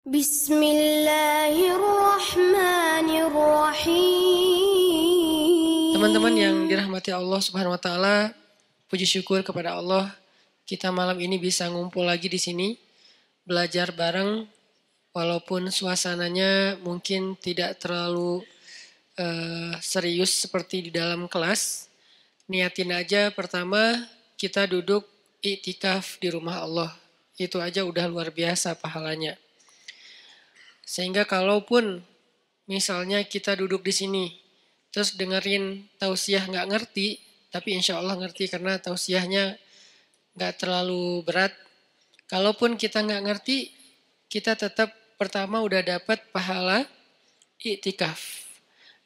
Bismillahirrahmanirrahim. Teman-teman yang dirahmati Allah Subhanahu wa taala, puji syukur kepada Allah kita malam ini bisa ngumpul lagi di sini belajar bareng walaupun suasananya mungkin tidak terlalu serius seperti di dalam kelas. Niatin aja pertama kita duduk iktikaf di rumah Allah. Itu aja udah luar biasa pahalanya. Sehingga kalaupun misalnya kita duduk di sini, terus dengerin tausiah nggak ngerti, tapi insya Allah ngerti karena tausiahnya nggak terlalu berat. Kalaupun kita nggak ngerti, kita tetap pertama udah dapat pahala iktikaf.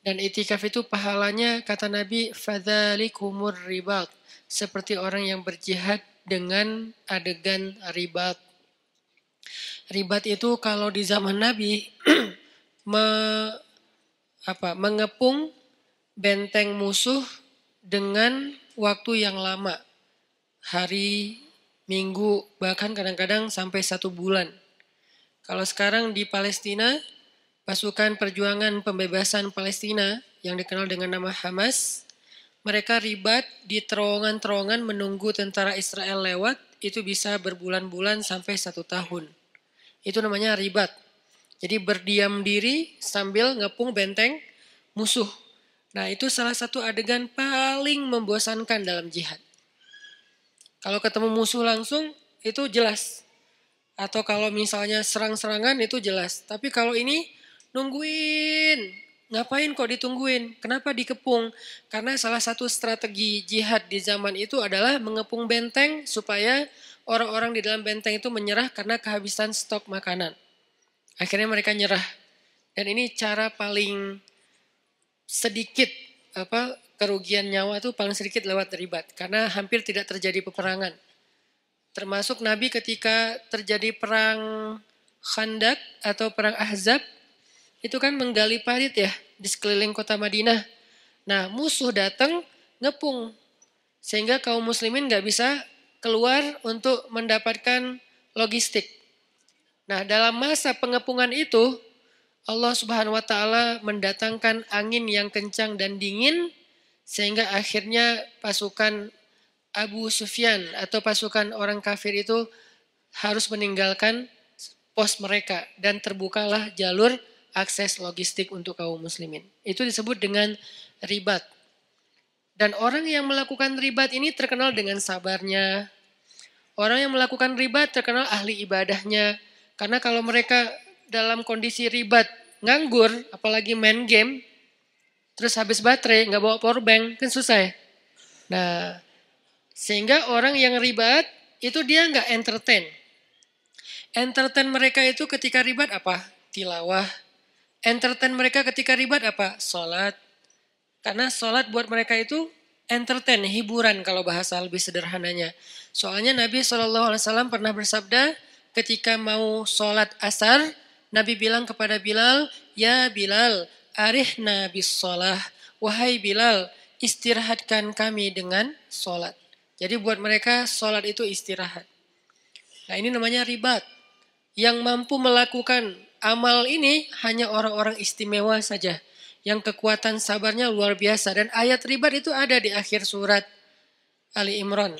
Dan iktikaf itu pahalanya kata Nabi, fadzalikumur ribat, seperti orang yang berjihad dengan adegan ribat. Ribat itu kalau di zaman Nabi mengepung benteng musuh dengan waktu yang lama. Hari, minggu, bahkan kadang-kadang sampai 1 bulan. Kalau sekarang di Palestina, pasukan perjuangan pembebasan Palestina yang dikenal dengan nama Hamas, mereka ribat di terowongan-terowongan menunggu tentara Israel lewat, itu bisa berbulan-bulan sampai 1 tahun. Itu namanya ribat. Jadi berdiam diri sambil ngepung benteng musuh. Nah itu salah satu adegan paling membosankan dalam jihad. Kalau ketemu musuh langsung itu jelas. Atau kalau misalnya serang-serangan itu jelas. Tapi kalau ini nungguin. Ngapain kok ditungguin? Kenapa dikepung? Karena salah satu strategi jihad di zaman itu adalah mengepung benteng supaya orang-orang di dalam benteng itu menyerah karena kehabisan stok makanan. Akhirnya mereka nyerah. Dan ini cara paling sedikit kerugian nyawa itu paling sedikit lewat ribat. Karena hampir tidak terjadi peperangan. Termasuk Nabi ketika terjadi perang Khandak atau perang Ahzab. Itu kan menggali parit ya di sekeliling kota Madinah. Nah musuh datang ngepung. Sehingga kaum muslimin gak bisa keluar untuk mendapatkan logistik. Nah dalam masa pengepungan itu Allah Subhanahu wa taala mendatangkan angin yang kencang dan dingin sehingga akhirnya pasukan Abu Sufyan atau pasukan orang kafir itu harus meninggalkan pos mereka dan terbukalah jalur akses logistik untuk kaum muslimin. Itu disebut dengan ribat. Dan orang yang melakukan ribat ini terkenal dengan sabarnya. Orang yang melakukan ribat terkenal ahli ibadahnya. Karena kalau mereka dalam kondisi ribat nganggur, apalagi main game, terus habis baterai, nggak bawa powerbank, kan susah ya. Nah, sehingga orang yang ribat itu dia nggak entertain. Entertain mereka itu ketika ribat apa? Tilawah. Entertain mereka ketika ribat apa? Sholat. Karena sholat buat mereka itu entertain, hiburan kalau bahasa lebih sederhananya. Soalnya Nabi SAW pernah bersabda ketika mau sholat asar, Nabi bilang kepada Bilal, ya Bilal, arihna bis sholah. Wahai Bilal, istirahatkan kami dengan sholat. Jadi buat mereka sholat itu istirahat. Nah ini namanya ribat. Yang mampu melakukan amal ini hanya orang-orang istimewa saja. Yang kekuatan sabarnya luar biasa. Dan ayat ribat itu ada di akhir surat Ali Imran.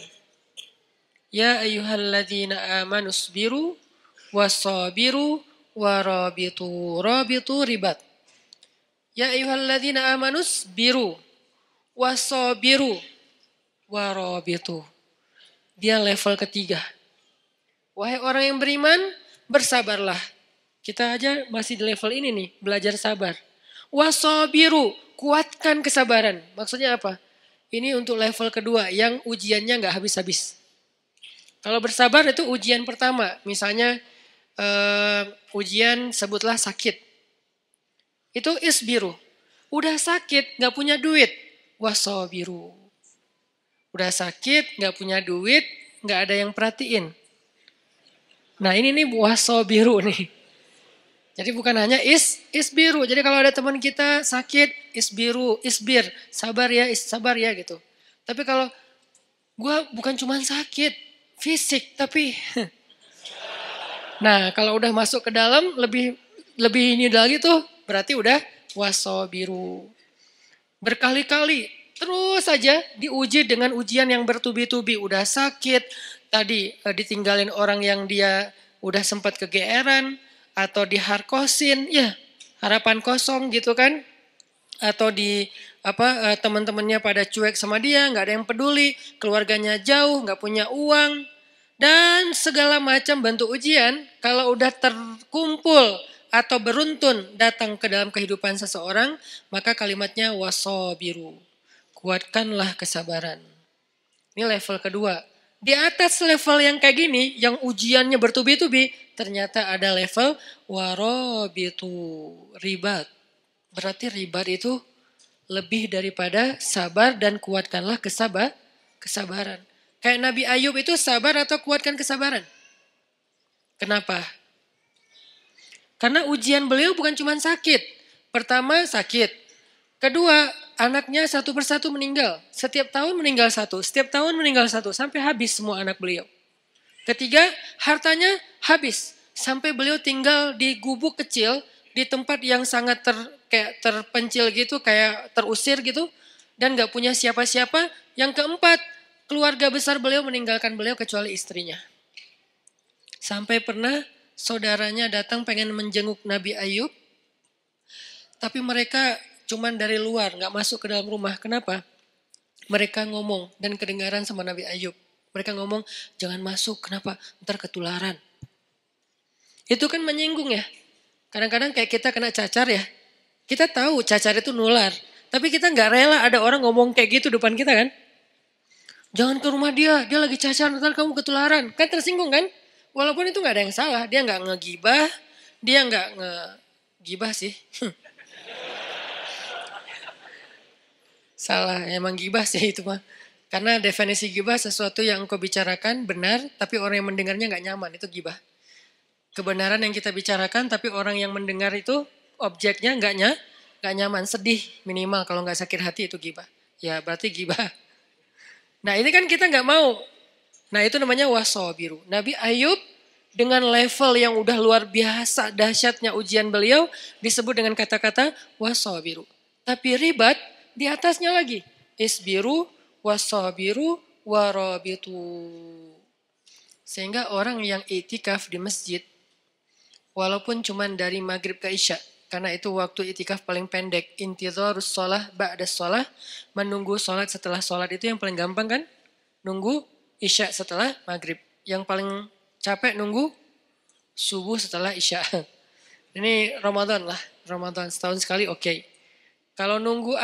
Ya ayyuhalladzina amanusbiru wasabiru warabitu. Rabitu ribat. Ya ayyuhalladzina amanusbiru wasabiru warabitu. Dia level ketiga. Wahai orang yang beriman, bersabarlah. Kita aja masih di level ini nih, belajar sabar. Wasabiru, kuatkan kesabaran. Maksudnya apa? Ini untuk level kedua yang ujiannya gak habis-habis. Kalau bersabar itu ujian pertama. Misalnya ujian sebutlah sakit. Itu isbiru. Udah sakit, gak punya duit. Wasabiru. Udah sakit, gak punya duit, gak ada yang perhatiin. Nah ini nih wasabiru nih. Jadi bukan hanya isbiru. Jadi kalau ada teman kita sakit, isbir, sabar ya gitu. Tapi kalau gue bukan cuma sakit, fisik, tapi Nah, kalau udah masuk ke dalam lebih ini lagi tuh berarti udah wasobiru. Berkali-kali terus saja diuji dengan ujian yang bertubi-tubi. Udah sakit, tadi ditinggalin orang yang dia udah sempat kegeeran atau diharkosin, ya harapan kosong gitu kan. Atau teman-temannya pada cuek sama dia, nggak ada yang peduli, keluarganya jauh, nggak punya uang, dan segala macam bentuk ujian. Kalau udah terkumpul atau beruntun datang ke dalam kehidupan seseorang, maka kalimatnya wasobiru, kuatkanlah kesabaran. Ini level kedua. Di atas level yang kayak gini, yang ujiannya bertubi-tubi, ternyata ada level warobitu, ribat. Berarti ribat itu lebih daripada sabar dan kuatkanlah kesabaran. Kayak Nabi Ayub itu sabar atau kuatkan kesabaran? Kenapa? Karena ujian beliau bukan cuma sakit. Pertama sakit. Kedua, anaknya satu persatu meninggal. Setiap tahun meninggal satu. Setiap tahun meninggal satu. Sampai habis semua anak beliau. Ketiga, hartanya habis. Sampai beliau tinggal di gubuk kecil. Di tempat yang sangat kayak terpencil gitu. Kayak terusir gitu. Dan gak punya siapa-siapa. Yang keempat, keluarga besar beliau meninggalkan beliau kecuali istrinya. Sampai pernah saudaranya datang pengen menjenguk Nabi Ayub. Tapi mereka cuman dari luar, gak masuk ke dalam rumah. Kenapa? Mereka ngomong dan kedengaran sama Nabi Ayub. Mereka ngomong, jangan masuk, kenapa? Ntar ketularan. Itu kan menyinggung ya. Kadang-kadang kayak kita kena cacar ya. Kita tahu cacar itu nular. Tapi kita gak rela ada orang ngomong kayak gitu depan kita kan. Jangan ke rumah dia lagi cacar, ntar kamu ketularan. Kan tersinggung kan? Walaupun itu gak ada yang salah. Dia gak ngegibah, dia gak ngegibah sih. Salah, emang gibah sih itu mah. Karena definisi gibah sesuatu yang engkau bicarakan benar, tapi orang yang mendengarnya gak nyaman, itu gibah. Kebenaran yang kita bicarakan, tapi orang yang mendengar itu objeknya gak nyaman, sedih minimal kalau gak sakit hati itu gibah. Ya berarti gibah. Nah ini kan kita gak mau. Nah itu namanya wasobiru. Nabi Ayub dengan level yang udah luar biasa dahsyatnya ujian beliau disebut dengan kata-kata wasobiru. Tapi ribat di atasnya lagi. Isbiru, wasobiru, warobitu. Sehingga orang yang itikaf di masjid, walaupun cuma dari maghrib ke isya, karena itu waktu itikaf paling pendek, intidharus sholah ba'da sholah, menunggu sholat setelah sholat itu yang paling gampang kan? Nunggu isya setelah maghrib. Yang paling capek nunggu subuh setelah isya. Ini Ramadan lah, Ramadan setahun sekali oke. Kalau nunggu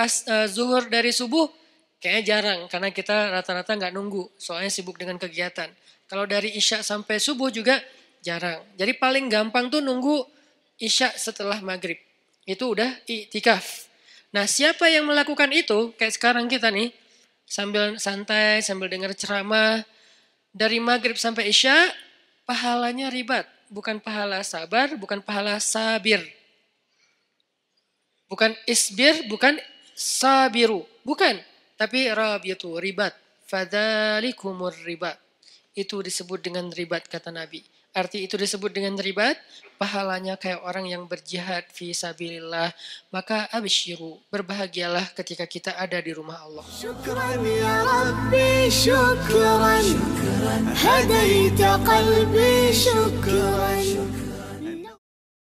zuhur dari subuh, kayaknya jarang. Karena kita rata-rata gak nunggu, soalnya sibuk dengan kegiatan. Kalau dari isya sampai subuh juga jarang. Jadi paling gampang tuh nunggu isya setelah maghrib. Itu udah iktikaf. Nah siapa yang melakukan itu, kayak sekarang kita nih, sambil santai, sambil dengar ceramah, dari maghrib sampai isya, pahalanya ribat. Bukan pahala sabar, bukan pahala sabir. Bukan isbir, bukan sabiru. Bukan. Tapi rabiatu, ribat. Fadhalikumur ribat. Itu disebut dengan ribat kata Nabi. Arti itu disebut dengan ribat. Pahalanya kayak orang yang berjihad fi sabilillah. Maka absyiru. Berbahagialah ketika kita ada di rumah Allah. Syukran ya Rabbi, syukran. Hadaita qalbi, syukran.